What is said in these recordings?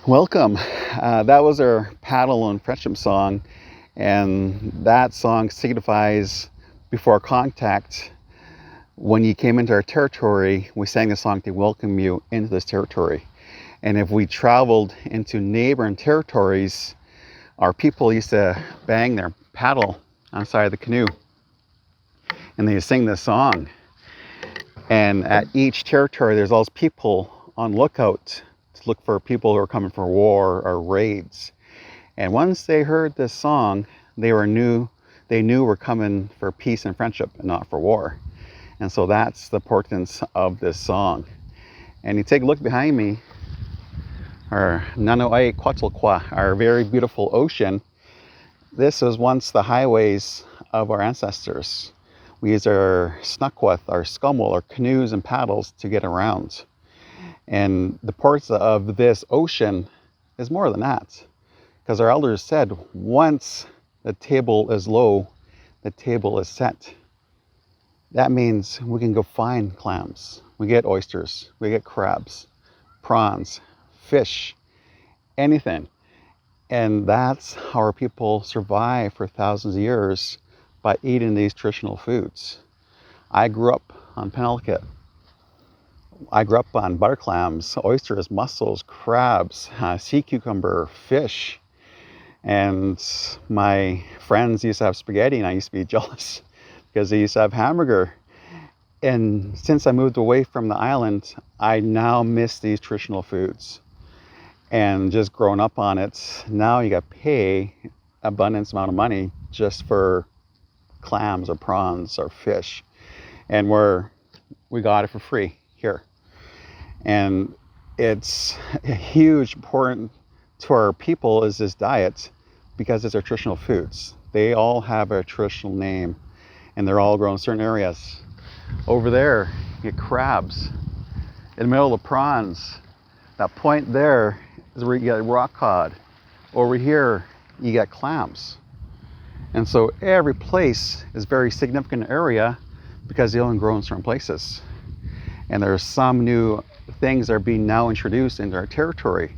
Welcome. That was our paddle and friendship song, and that song signifies before contact. When you came into our territory, we sang the song to welcome you into this territory. And if we traveled into neighboring territories, our people used to bang their paddle on the side of the canoe, and they sing this song. And at each territory, there's always people on lookout to look for people who are coming for war or raids. And once they heard this song, they knew we're coming for peace and friendship and not for war. And so that's the importance of this song. And you take a look behind me, our Nanoai Quetzalcoatl, our very beautiful ocean. This was once the highways of our ancestors. We used our snukweth, our skummel, our canoes and paddles to get around. And the parts of this ocean is more than that. Because our elders said, once the table is low, the table is set. That means we can go find clams. We get oysters, we get crabs, prawns, fish, anything. And that's how our people survive for thousands of years, by eating these traditional foods. I grew up on Penelkut. I grew up on butter clams, oysters, mussels, crabs, sea cucumber, fish. And my friends used to have spaghetti and I used to be jealous because they used to have hamburger. And since I moved away from the island, I now miss these traditional foods. And just growing up on it, now you got to pay abundance amount of money just for clams or prawns or fish. And we got it for free here. And it's a huge important to our people is this diet because it's our traditional foods. They all have a traditional name and they're all grown in certain areas. Over there, you get crabs. In the middle of prawns, that point there is where you get rock cod. Over here, you get clams. And so every place is very significant area because they only grow in certain places. And there are some new things that are being now introduced into our territory.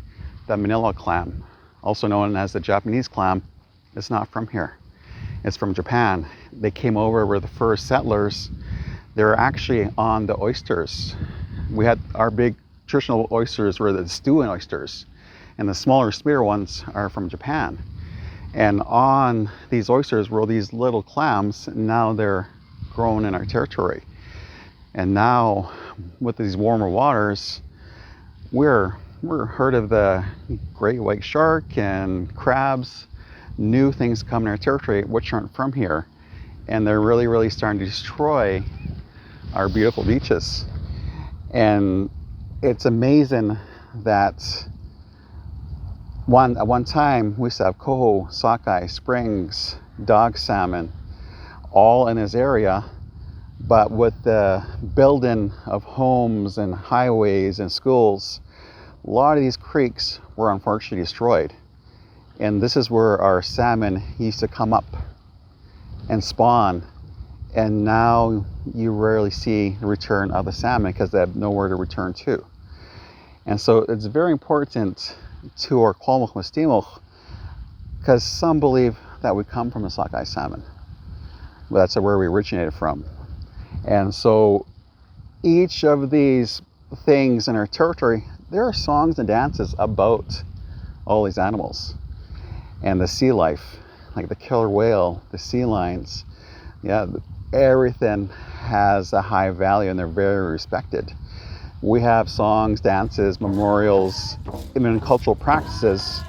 The manila clam, also known as the Japanese clam, is not from here. It's from Japan. They came over were the first settlers. They were actually on the oysters. We had our big traditional oysters were the stewing oysters, and the smaller spear ones are from Japan. And on these oysters were these little clams, and now they're grown in our territory. And now, with these warmer waters, we're heard of the great white shark and crabs, new things come in our territory which aren't from here. And they're really, really starting to destroy our beautiful beaches. And it's amazing that at one time we used to have coho, sockeye, springs, dog salmon, all in this area. But with the building of homes and highways and schools, a lot of these creeks were unfortunately destroyed. And this is where our salmon used to come up and spawn. And now you rarely see the return of the salmon because they have nowhere to return to. And so it's very important to our Kwalmach Mistimoch, because some believe that we come from the sockeye salmon. But that's where we originated from. And so each of these things in our territory, there are songs and dances about all these animals and the sea life, like the killer whale, the sea lions. Yeah, everything has a high value and they're very respected. We have songs, dances, memorials, even cultural practices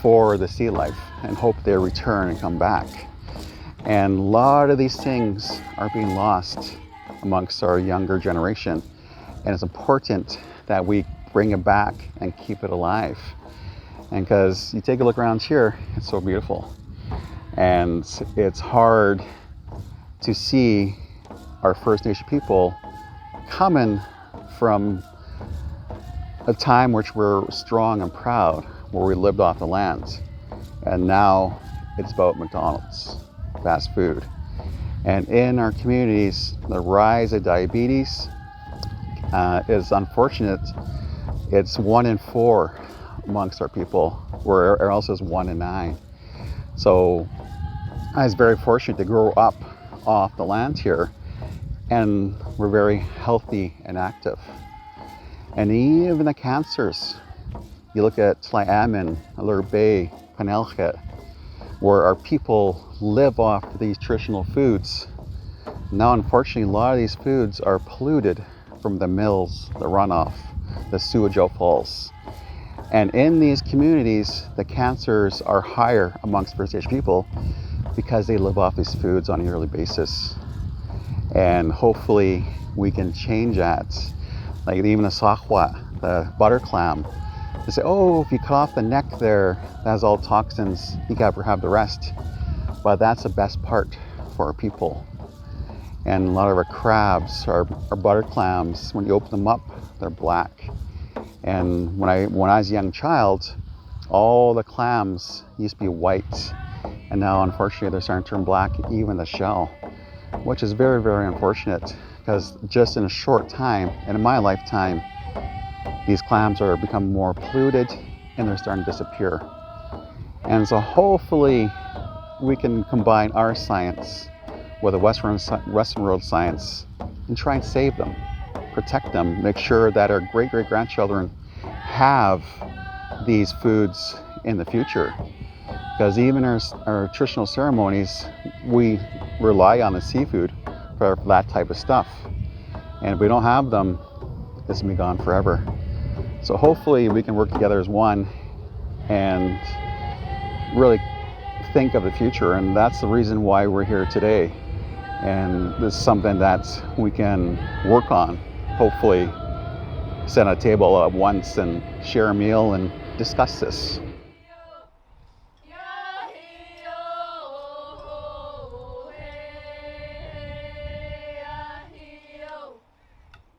for the sea life, and hope they return and come back. And a lot of these things are being lost amongst our younger generation, and it's important that we bring it back and keep it alive. And because you take a look around here, it's so beautiful, and it's hard to see our First Nation people coming from a time which we're strong and proud, where we lived off the land, and now it's about McDonald's, fast food. And in our communities, the rise of diabetes is unfortunate. It's 1 in 4 amongst our people, where else is 1 in 9. So I was very fortunate to grow up off the land here, and we're very healthy and active. And even the cancers, you look at Tlaiamin, Alert Bay, Panelchet, where our people live off these traditional foods. Now, unfortunately, a lot of these foods are polluted from the mills, the runoff, the sewage outfalls. And in these communities, the cancers are higher amongst First Nation people because they live off these foods on a yearly basis. And hopefully we can change that. Like even the sakhwa, the butter clam, they say, oh, if you cut off the neck there, that has all toxins, you can have the rest. But that's the best part for our people. And a lot of our crabs, our butter clams, when you open them up, they're black. And when I was a young child, all the clams used to be white. And now, unfortunately, they're starting to turn black, even the shell, which is very, very unfortunate, because just in a short time, and in my lifetime, these clams are becoming more polluted and they're starting to disappear. And so hopefully we can combine our science with the Western world science and try and save them, protect them, make sure that our great-great-grandchildren have these foods in the future. Because even our traditional ceremonies, we rely on the seafood for that type of stuff. And if we don't have them, this will be gone forever. So hopefully we can work together as one and really think of the future. And that's the reason why we're here today. And this is something that we can work on. Hopefully sit at a table at once and share a meal and discuss this.